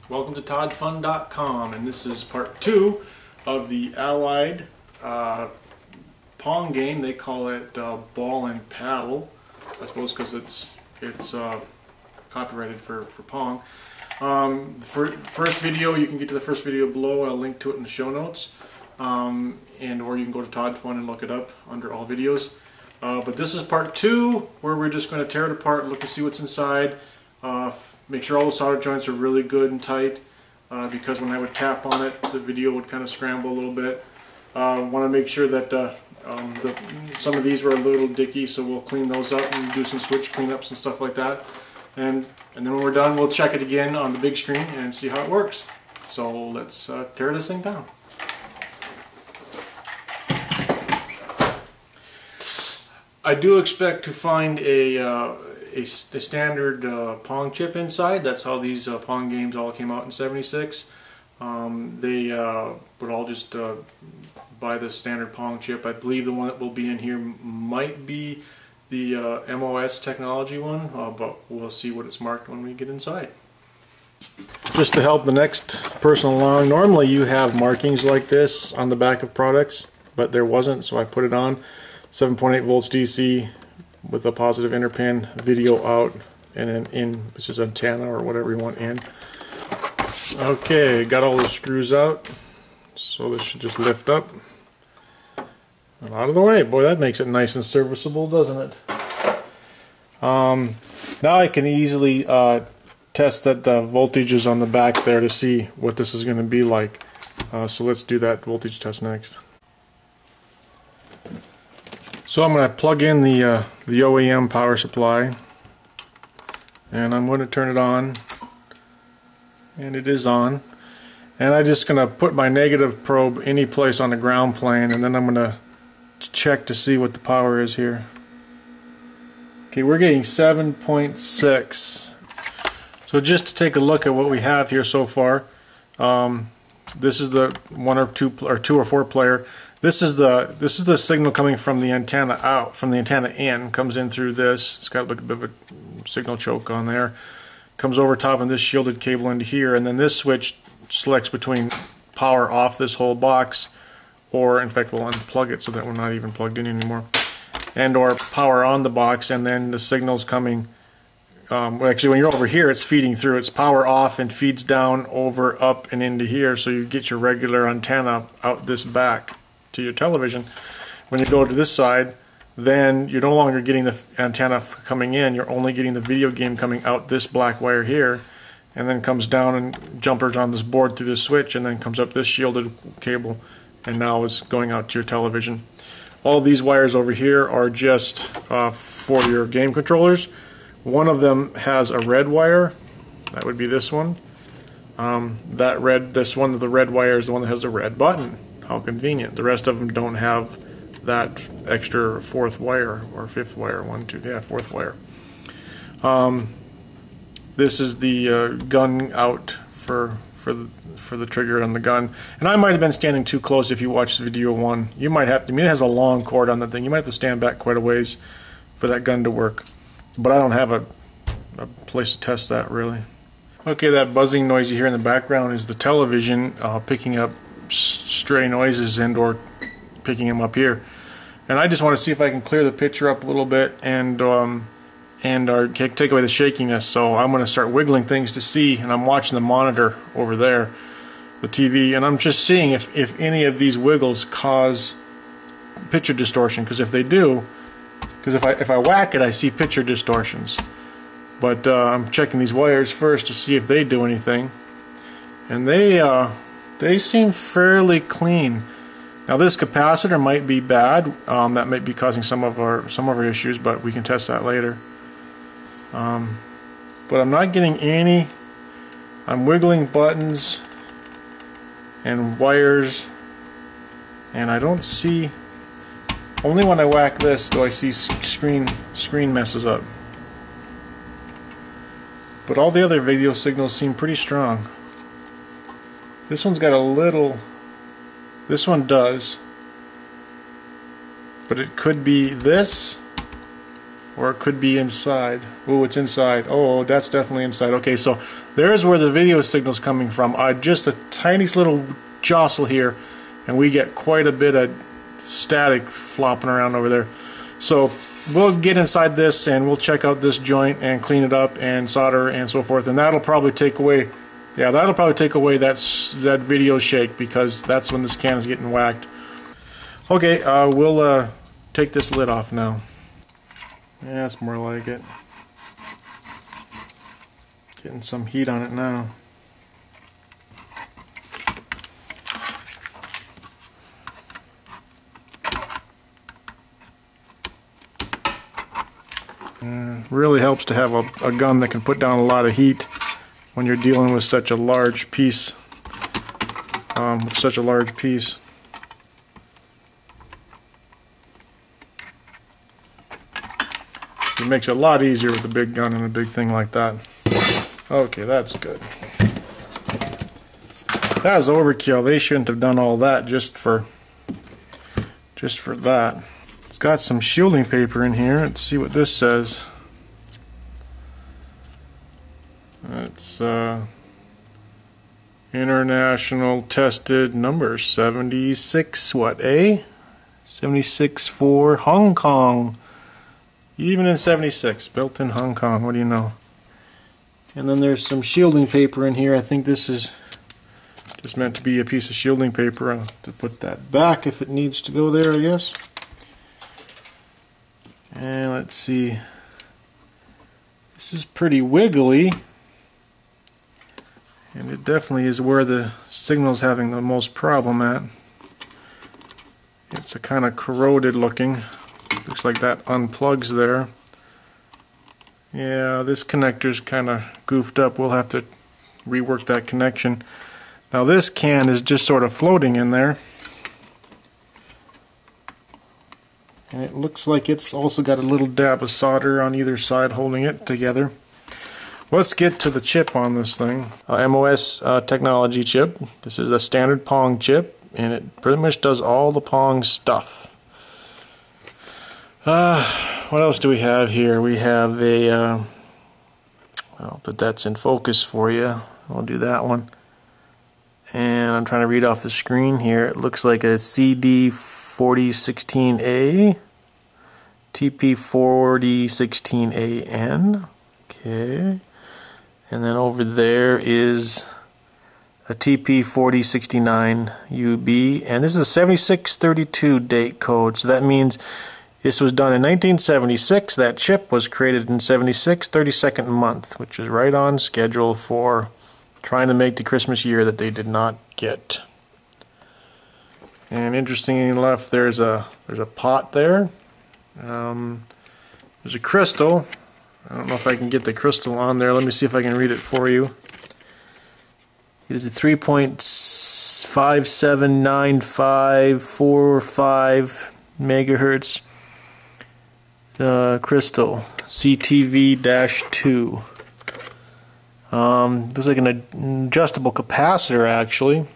Welcome to toddfun.com, and this is part 2 of the Allied Pong game. They call it ball and paddle, I suppose, because it's copyrighted for Pong. First video, you can get to the first video below. I'll link to it in the show notes, or you can go to Todd Fun and look it up under all videos. But this is part 2, where we're just going to tear it apart, look to see what's inside. Make sure all the solder joints are really good and tight, because when I would tap on it, the video would kind of scramble a little bit. Want to make sure that some of these were a little dicky, so we'll clean those up and do some switch cleanups and stuff like that. And then when we're done, we'll check it again on the big screen and see how it works. So let's tear this thing down. I do expect to find a standard Pong chip inside. That's how these Pong games all came out in '76. They would all just buy the standard Pong chip. I believe the one that will be in here might be the MOS technology one, but we'll see what it's marked when we get inside. Just to help the next person along, normally you have markings like this on the back of products, but there wasn't, so I put it on. 7.8 volts DC with a positive inner pin, video out, and then in, this is antenna or whatever you want in. Okay, got all the screws out, so this should just lift up and out of the way. Boy, that makes it nice and serviceable, doesn't it? Now I can easily test that the voltage is on the back there to see what this is going to be like. So let's do that voltage test next. So I'm going to plug in the OEM power supply, and I'm going to turn it on, and it is on. And I'm just going to put my negative probe any place on the ground plane, and then I'm going to check to see what the power is here. Okay, we're getting 7.6. So just to take a look at what we have here so far, this is the 1 or 2 or 4 player. This is the signal coming from the antenna out, from the antenna in, comes in through this. It's got like a bit of a signal choke on there. Comes over top of this shielded cable into here, and then this switch selects between power off this whole box, or in fact we'll unplug it so that we're not even plugged in anymore, and or power on the box, and then the signal's coming. Well, actually, when you're over here, it's feeding through. It's power off and feeds down, over, up, and into here, so you get your regular antenna out this back to your television. When you go to this side, then you're no longer getting the antenna coming in, you're only getting the video game coming out this black wire here, and then comes down and jumpers on this board through this switch, and then comes up this shielded cable, and now is going out to your television. All these wires over here are just for your game controllers. One of them has a red wire, that would be this one. This one with the red wire is the one that has the red button. How convenient. The rest of them don't have that extra 4th wire or 5th wire. 4th wire. This is the gun out for the trigger on the gun. And I might have been standing too close. If you watch the video 1, you might have to. I mean, it has a long cord on the thing. You might have to stand back quite a ways for that gun to work. But I don't have a place to test that really. Okay, that buzzing noise you hear in the background is the television picking up stray noises and or picking them up here, and I just want to see if I can clear the picture up a little bit and take away the shakiness. So I'm going to start wiggling things to see, and I'm watching the monitor over there, the TV, and I'm just seeing if any of these wiggles cause picture distortion, because if they do, because if I whack it, I see picture distortions. But I'm checking these wires first to see if they do anything, and they seem fairly clean. Now this capacitor might be bad. That might be causing some of our issues, but we can test that later. But I'm not getting any. I'm wiggling buttons and wires, and I don't see. Only when I whack this do I see screen messes up. But all the other video signals seem pretty strong. This one's got a little. This one does, but it could be this, or it could be inside. Oh, it's inside. Oh, that's definitely inside. Okay, so there's where the video signal's coming from. Just a tiny little jostle here, and we get quite a bit of static flopping around over there. So we'll get inside this and we'll check out this joint and clean it up and solder and so forth, and that'll probably take away, yeah, that'll probably take away that video shake, because that's when this can is getting whacked. Okay, we'll take this lid off now. Yeah, that's more like it. Getting some heat on it now. Really helps to have a gun that can put down a lot of heat when you're dealing with such a large piece. It makes it a lot easier with a big gun and a big thing like that. Okay, that's good. That was overkill. They shouldn't have done all that just for that. It's got some shielding paper in here. Let's see what this says. It's international tested number 76. What, eh? 76 for Hong Kong. Even in 76, built in Hong Kong. What do you know? And then there's some shielding paper in here. I think this is just meant to be a piece of shielding paper to put that back if it needs to go there, I guess. And let's see. This is pretty wiggly. And it definitely is where the signal's having the most problem at. It's a kind of corroded looking. Looks like that unplugs there. Yeah, this connector's kind of goofed up. We'll have to rework that connection. Now this can is just sort of floating in there. And it looks like it's also got a little dab of solder on either side holding it together. Let's get to the chip on this thing. MOS technology chip. This is a standard Pong chip, and it pretty much does all the Pong stuff. What else do we have here? We have a, I'll put that's in focus for you. I'll do that one. And I'm trying to read off the screen here. It looks like a CD4016A, TP4016AN. Okay. And then over there is a TP4069UB, and this is a 7632 date code, so that means this was done in 1976. That chip was created in 76, 32nd month, which is right on schedule for trying to make the Christmas year that they did not get. And interestingly enough, there's a pot there. There's a crystal. I don't know if I can get the crystal on there. Let me see if I can read it for you. It is a 3.579545 megahertz crystal, CTV-2. Looks like an adjustable capacitor, actually.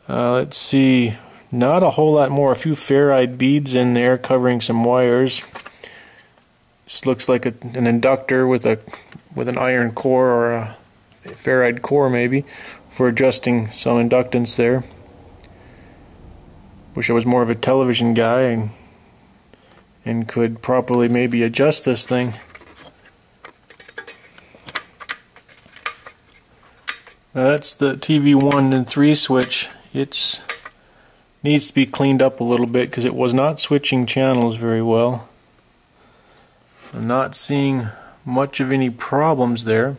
Let's see, not a whole lot more. A few ferrite beads in there covering some wires. This looks like an inductor with an iron core or a ferrite core, maybe, for adjusting some inductance there. Wish I was more of a television guy and could properly maybe adjust this thing. Now that's the TV 1 and 3 switch. It needs to be cleaned up a little bit because it was not switching channels very well. I'm not seeing much of any problems there.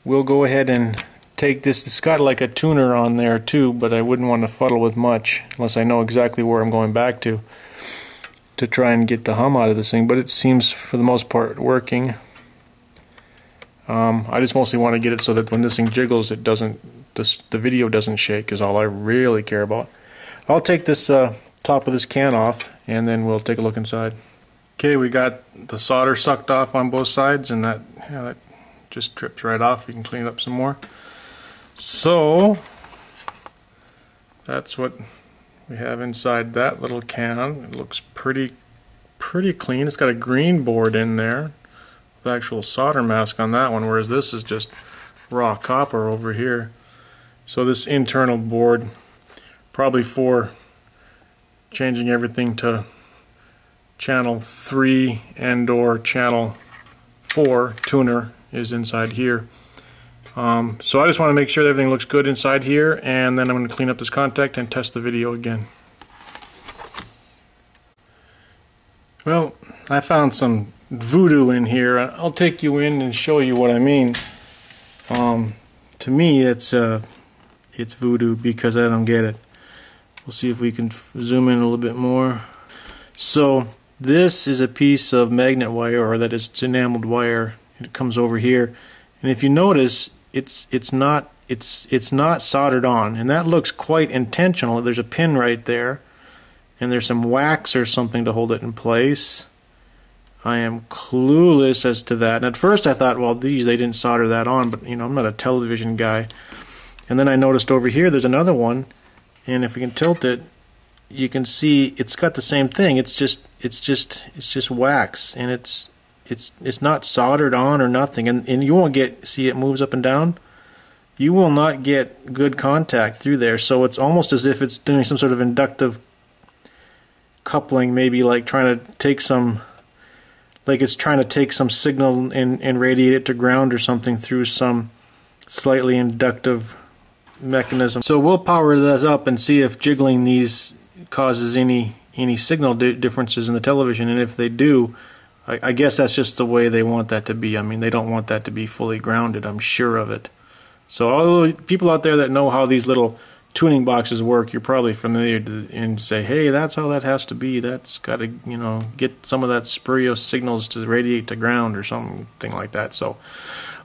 We'll go ahead and take this. It's got like a tuner on there too, but I wouldn't want to fuddle with much unless I know exactly where I'm going back to try and get the hum out of this thing, but it seems for the most part working. I just mostly want to get it so that when this thing jiggles, it doesn't, the video doesn't shake is all I really care about. I'll take this top of this can off and then we'll take a look inside. Okay, we got the solder sucked off on both sides, and that just drips right off. You can clean it up some more. So that's what we have inside that little can. It looks pretty clean. It's got a green board in there, the actual solder mask on that one, whereas this is just raw copper over here. So this internal board, probably for changing everything to channel 3 and or channel 4 tuner, is inside here. So I just want to make sure that everything looks good inside here, and then I'm going to clean up this contact and test the video again. Well, I found some voodoo in here. I'll take you in and show you what I mean. To me, it's voodoo because I don't get it. We'll see if we can zoom in a little bit more. So this is a piece of magnet wire, or that is, it's enameled wire. It comes over here, and if you notice, it's not soldered on, and that looks quite intentional. There's a pin right there, and there's some wax or something to hold it in place. I am clueless as to that. And at first I thought, well, they didn't solder that on, but I'm not a television guy. And then I noticed over here there's another one, and if we can tilt it, you can see it's got the same thing. It's just wax, and it's not soldered on or nothing, and you won't see it moves up and down. You will not get good contact through there, so it's almost as if it's doing some sort of inductive coupling, maybe like trying to take some signal and radiate it to ground or something through some slightly inductive mechanism. So we'll power this up and see if jiggling these causes any signal differences in the television, and if they do, I guess that's just the way they want that to be. I mean, they don't want that to be fully grounded, I'm sure of it. So all the people out there that know how these little tuning boxes work, you're probably familiar and say, hey, that's how that has to be. That's got to, get some of that spurious signals to radiate to ground or something like that. So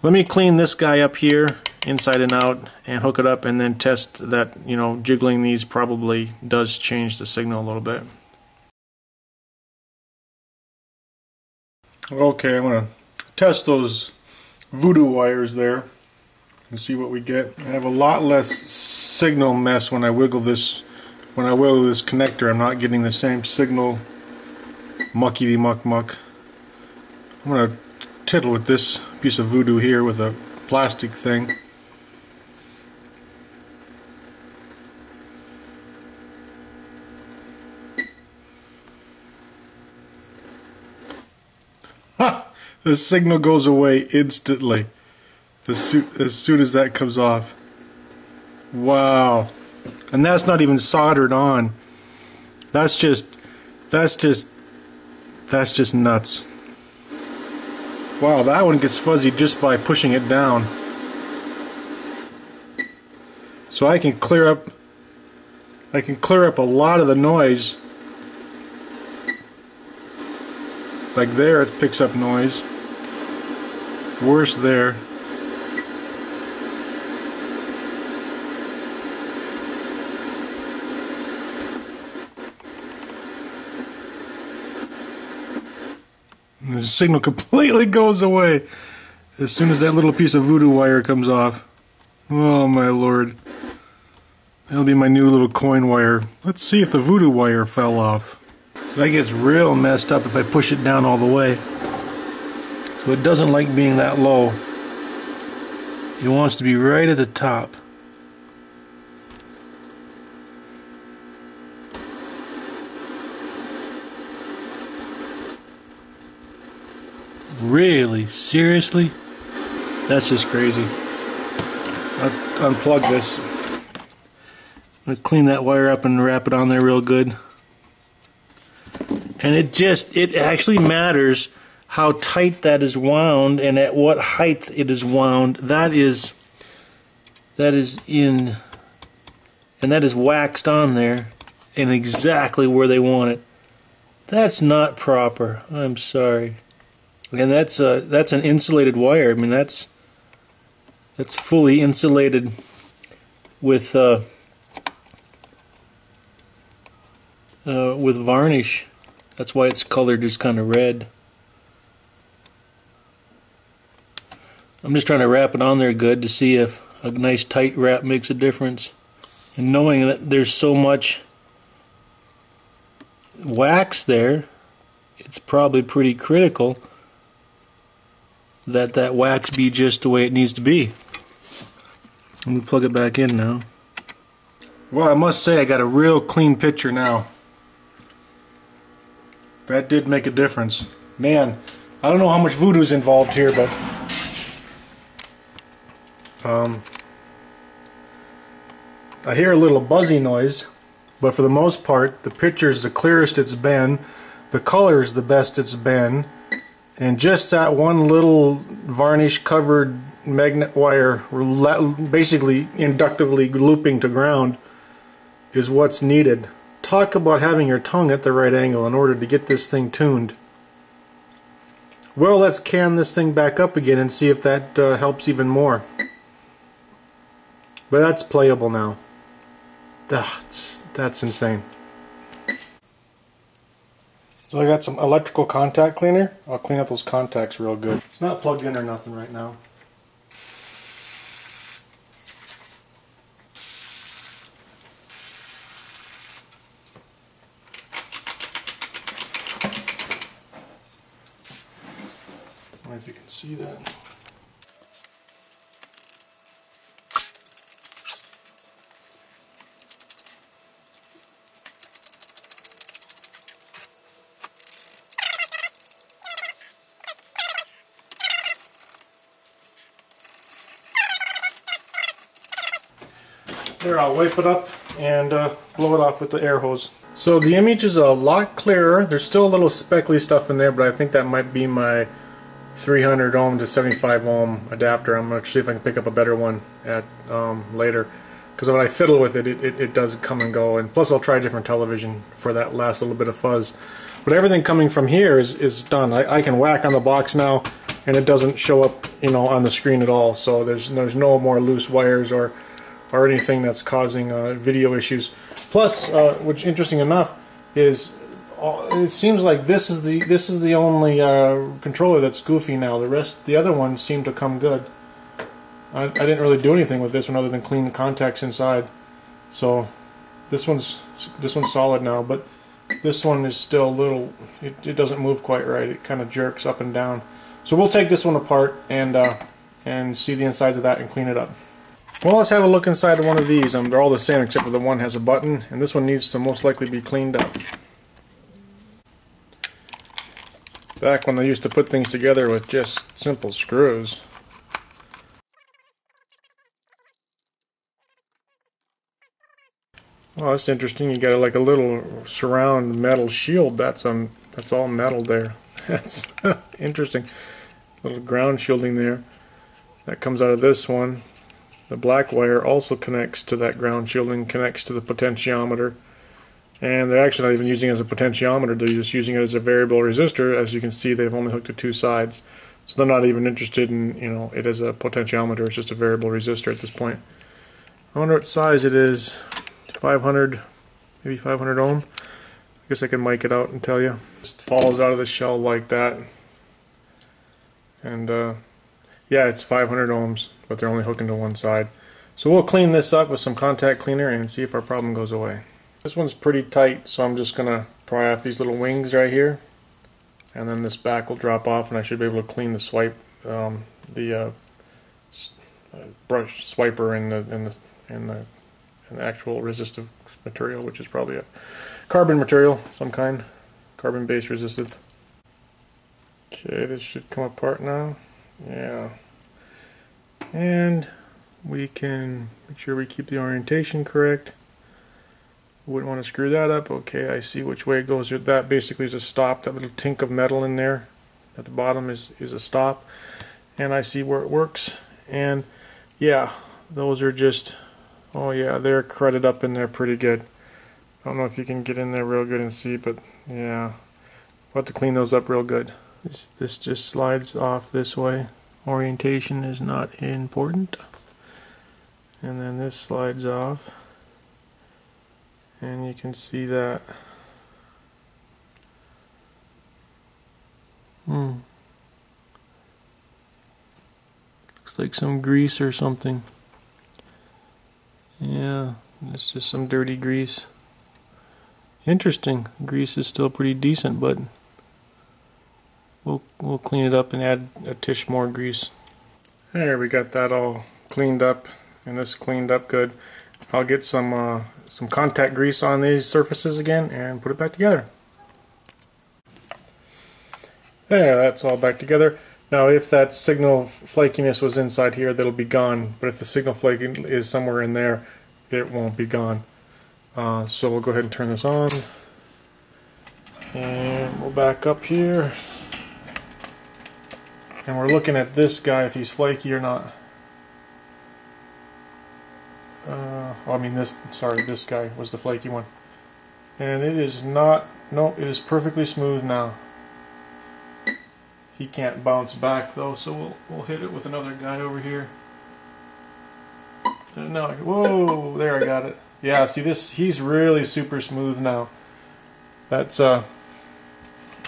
let me clean this guy up here inside and out and hook it up, and then test that, jiggling these probably does change the signal a little bit. Okay, I'm going to test those voodoo wires there and see what we get. I have a lot less signal mess when I wiggle this connector. I'm not getting the same signal muckety muck. I'm going to tittle with this piece of voodoo here with a plastic thing. Ha! The signal goes away instantly as soon as that comes off. Wow. And that's not even soldered on. That's just nuts. Wow, that one gets fuzzy just by pushing it down. So I can clear up a lot of the noise. Like there, it picks up noise. Worse there. And the signal completely goes away as soon as that little piece of voodoo wire comes off. Oh my lord. That'll be my new little coin wire. Let's see if the voodoo wire fell off. That gets real messed up if I push it down all the way. So it doesn't like being that low. It wants to be right at the top. Really? Seriously? That's just crazy. I'll unplug this. I'm going to clean that wire up and wrap it on there real good. And it actually matters how tight that is wound and at what height it is wound. That is waxed on there and exactly where they want it. That's not proper. I'm sorry. And that's an insulated wire. I mean, that's fully insulated with varnish. That's why it's colored just kind of red. I'm just trying to wrap it on there good to see if a nice tight wrap makes a difference. And knowing that there's so much wax there, it's probably pretty critical that wax be just the way it needs to be. Let me plug it back in now. Well, I must say I got a real clean picture now. That did make a difference. Man, I don't know how much voodoo's involved here, but I hear a little buzzy noise, but for the most part the picture's the clearest it's been, the color's the best it's been, and just that one little varnish covered magnet wire basically inductively looping to ground is what's needed. Talk about having your tongue at the right angle in order to get this thing tuned. Well, let's can this thing back up again and see if that helps even more. But that's playable now. That's insane. So I got some electrical contact cleaner. I'll clean up those contacts real good. It's not plugged in or nothing right now. I don't know if you can see that. There, I'll wipe it up and blow it off with the air hose. So the image is a lot clearer. There's still a little speckly stuff in there, but I think that might be my 300 ohm to 75 ohm adapter. I'm going to see if I can pick up a better one at later, because when I fiddle with it, it does come and go. And plus I'll try a different television for that last little bit of fuzz. But everything coming from here is done. I can whack on the box now and it doesn't show up, you know, on the screen at all. So there's no more loose wires or anything that's causing video issues. Plus, which interesting enough is, it seems like this is the only controller that's goofy now. The other ones seem to come good. I didn't really do anything with this one other than clean the contacts inside. So this one's solid now, but this one is still a little. It doesn't move quite right. It kind of jerks up and down. So we'll take this one apart and see the insides of that and clean it up. Well, let's have a look inside of one of these. They're all the same except for the one has a button, and this one needs to most likely be cleaned up. Back when they used to put things together with just simple screws. Oh, that's interesting. You got like a little surround metal shield. That's all metal there. That's interesting. Little ground shielding there. That comes out of this one. The black wire also connects to that ground shielding, connects to the potentiometer. And they're actually not even using it as a potentiometer, they're just using it as a variable resistor. As you can see, they've only hooked to two sides. So they're not even interested in, you know, it as a potentiometer. It's just a variable resistor at this point. I wonder what size it is. 500, maybe 500 ohm. I guess I can mic it out and tell you. Just falls out of the shell like that. And yeah, it's 500 ohms, but they're only hooking to one side. So we'll clean this up with some contact cleaner and see if our problem goes away. This one's pretty tight, so I'm just going to pry off these little wings right here. And then this back will drop off, and I should be able to clean the swipe, the brush swiper in the actual resistive material, which is probably a carbon material, some kind, carbon-based resistive. Okay, this should come apart now. Yeah. And we can make sure we keep the orientation correct. Wouldn't want to screw that up. Okay, I see which way it goes. That basically is a stop. That little tink of metal in there at the bottom is a stop. And I see where it works. And yeah, those are just, oh yeah, they're crudded up in there pretty good. I don't know if you can get in there real good and see, but yeah, we'll have to clean those up real good. This just slides off this way. Orientation is not important. And then this slides off. And you can see that. Looks like some grease or something. Yeah, it's just some dirty grease. Interesting. Grease is still pretty decent, but we'll clean it up and add a tish more grease. There, we got that all cleaned up, and this cleaned up good. I'll get some contact grease on these surfaces again and put it back together. There, that's all back together. Now if that signal flakiness was inside here, that'll be gone, but if the signal flaking is somewhere in there, it won't be gone. So we'll go ahead and turn this on, and we'll back up here, and we're looking at this guy, if he's flaky or not. This guy was the flaky one, and it is not. Nope, it is perfectly smooth now. He can't bounce back though, so we'll hit it with another guy over here. And now, whoa, there, I got it. Yeah, see this, he's really super smooth now. That's that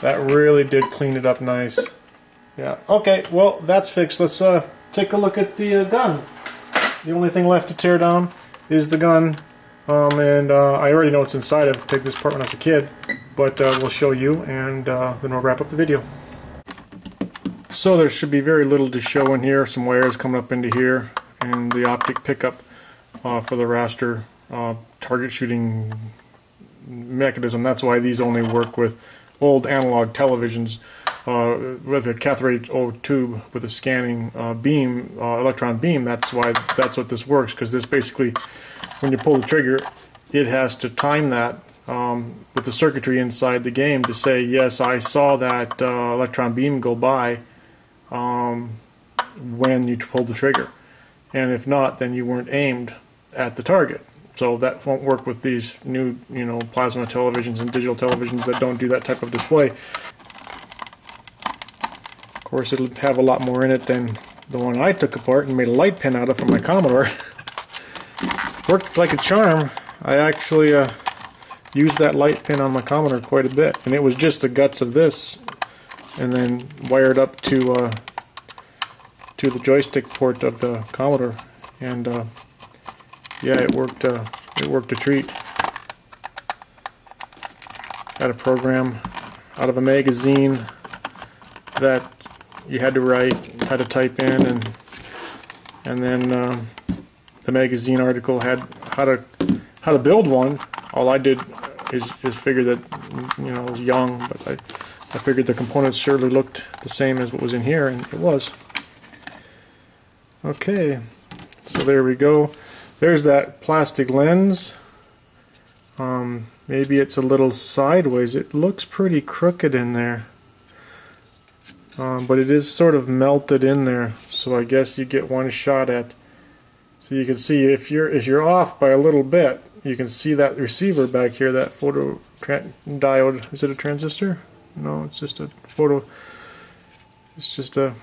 really did clean it up nice. Yeah, okay, well that's fixed. Let's take a look at the gun. The only thing left to tear down is the gun, and I already know what's inside. I've taken this apart when I was a kid, but we'll show you, and then we'll wrap up the video. So there should be very little to show in here. Some wires coming up into here, and the optic pickup for the raster target shooting mechanism. That's why these only work with old analog televisions with a cathode tube with a scanning beam, electron beam. That's what this works, because this basically, when you pull the trigger, it has to time that with the circuitry inside the game to say, yes, I saw that electron beam go by when you pulled the trigger, and if not, then you weren't aimed at the target. So that won't work with these new, plasma televisions and digital televisions that don't do that type of display. Of course, it'll have a lot more in it than the one I took apart and made a light pin out of from my Commodore. Worked like a charm. I actually used that light pin on my Commodore quite a bit, and it was just the guts of this, and then wired up to the joystick port of the Commodore, and yeah, it worked a treat. Had a program out of a magazine that you had to write, had to type in, and then the magazine article had how to build one. All I did is figure that, I was young, but I figured the components surely looked the same as what was in here, and it was. Okay, so there we go. There's that plastic lens. Maybe it's a little sideways. It looks pretty crooked in there, but it is sort of melted in there. So I guess you get one shot at. So you can see if you're off by a little bit, you can see that receiver back here, that photo diode. Is it a transistor? No, it's just a photo. It's just a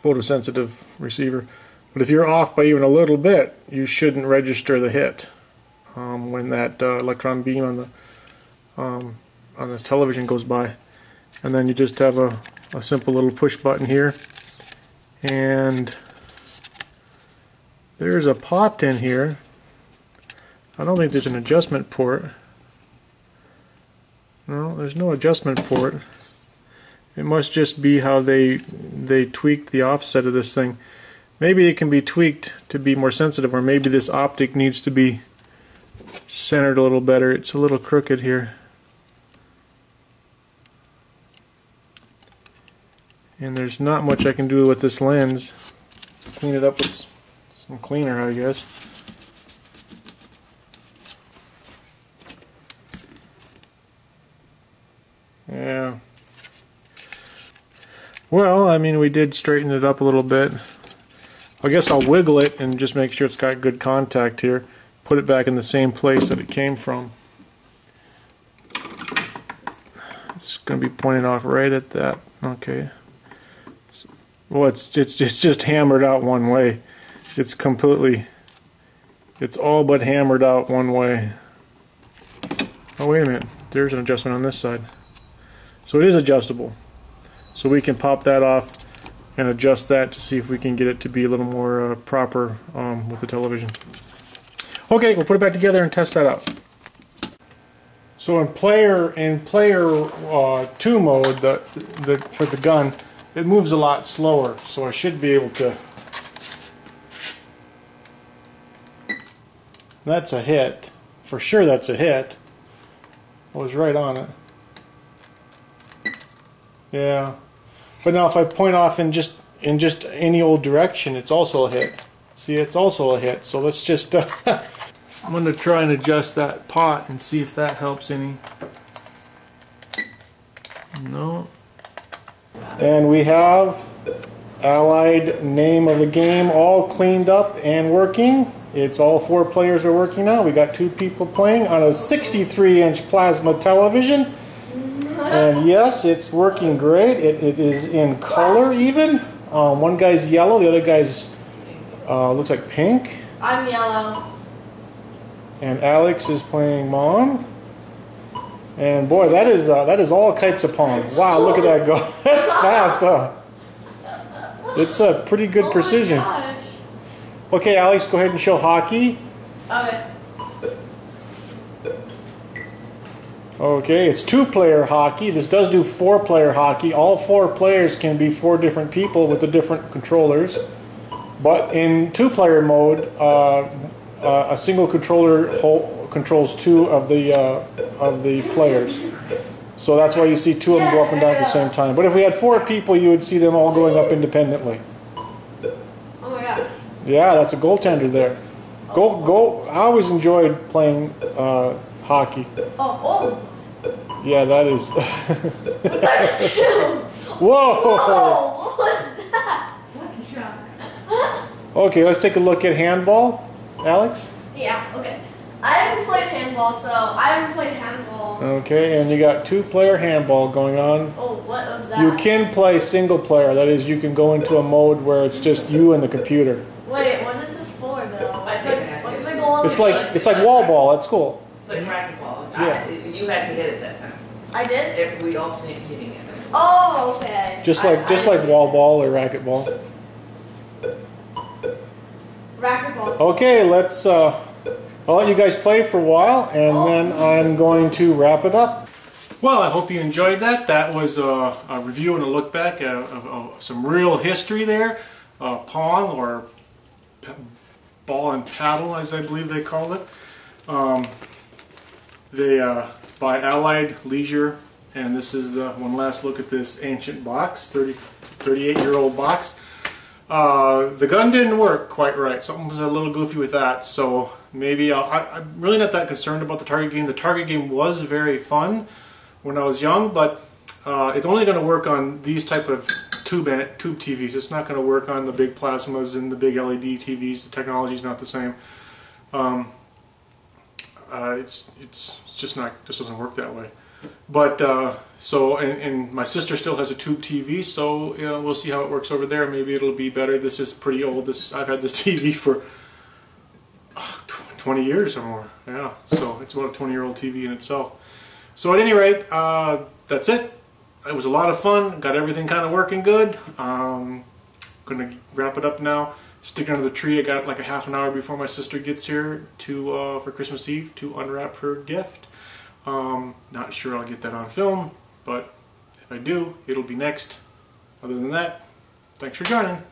photosensitive receiver. But if you're off by even a little bit, you shouldn't register the hit when that electron beam on the television goes by. And then you just have a simple little push button here, and there's a pot in here. I don't think there's an adjustment port. No, there's no adjustment port. It must just be how they tweaked the offset of this thing. Maybe it can be tweaked to be more sensitive, or maybe this optic needs to be centered a little better. It's a little crooked here. And there's not much I can do with this lens. Clean it up with some cleaner, I guess. Yeah. Well, I mean, we did straighten it up a little bit. I guess I'll wiggle it and just make sure it's got good contact here. Put it back in the same place that it came from. It's going to be pointing off right at that. Okay. Well, it's just hammered out one way. It's all but hammered out one way. Oh, wait a minute. There's an adjustment on this side. So it is adjustable. So we can pop that off and adjust that to see if we can get it to be a little more proper with the television. Okay, we'll put it back together and test that out. So in player 2 mode, for the gun, it moves a lot slower. So I should be able to. That's a hit. For sure that's a hit. I was right on it. Yeah. But now if I point off in just any old direction, it's also a hit. See, it's also a hit. So let's just I'm going to try and adjust that pot and see if that helps any. No. And we have Allied name of the game all cleaned up and working. It's all 4 players are working now. We got 2 people playing on a 63-inch plasma television. And yes, it's working great. It is in color even. One guy's yellow, the other guy's looks like pink. I'm yellow. And Alex is playing mom. And boy, that is all types of pong. Wow, look at that go. That's fast, huh? It's a pretty good precision. Okay, Alex, go ahead and show hockey. Okay. Okay, it's 2-player hockey. This does do 4-player hockey. All 4 players can be 4 different people with the different controllers. But in 2-player mode, a single controller controls 2 of the players. So that's why you see 2 of them go up and down at the same time. But if we had 4 people, you would see them all going up independently. Oh my god. Yeah, that's a goaltender there. Go! I always enjoyed playing hockey. Oh. Yeah, that is. What's that just do? Whoa! Whoa! What was that? Lucky shot. Okay, let's take a look at handball, Alex. Yeah. Okay. I haven't played handball, so I haven't played handball. Okay, and you got 2-player handball going on. Oh, what was that? You can play single player. That is, you can go into a mode where it's just you and the computer. Wait, what is this for though? What's the goal? It's like wall ball at school. It's like racquetball. Yeah. You had to hit it that time. I did. We alternate hitting it. Oh, okay. Just like wall ball or racquetball. Racquetball. Okay, let's. I'll let you guys play for a while, and then I'm going to wrap it up. Well, I hope you enjoyed that. That was a review and a look back of some real history there. Pong, or ball and paddle, as I believe they called it. By Allied Leisure, and this is the one last look at this ancient box, 38-year-old box. The gun didn't work quite right. Something was a little goofy with that, so maybe I'm really not that concerned about the target game. The target game was very fun when I was young, but it's only going to work on these type of tube TVs. It's not going to work on the big plasmas and the big LED TVs. The technology is not the same. It's just doesn't work that way. But and my sister still has a tube TV, so you know, we'll see how it works over there. Maybe it'll be better. This is pretty old. I've had this TV for 20 years or more. Yeah, so it's about a 20-year-old TV in itself. So at any rate, that's it. It was a lot of fun. Got everything kind of working good. Gonna wrap it up now. Stick it under the tree. I got like a half an hour before my sister gets here for Christmas Eve to unwrap her gift. Not sure I'll get that on film, but if I do, it'll be next. Other than that, thanks for joining.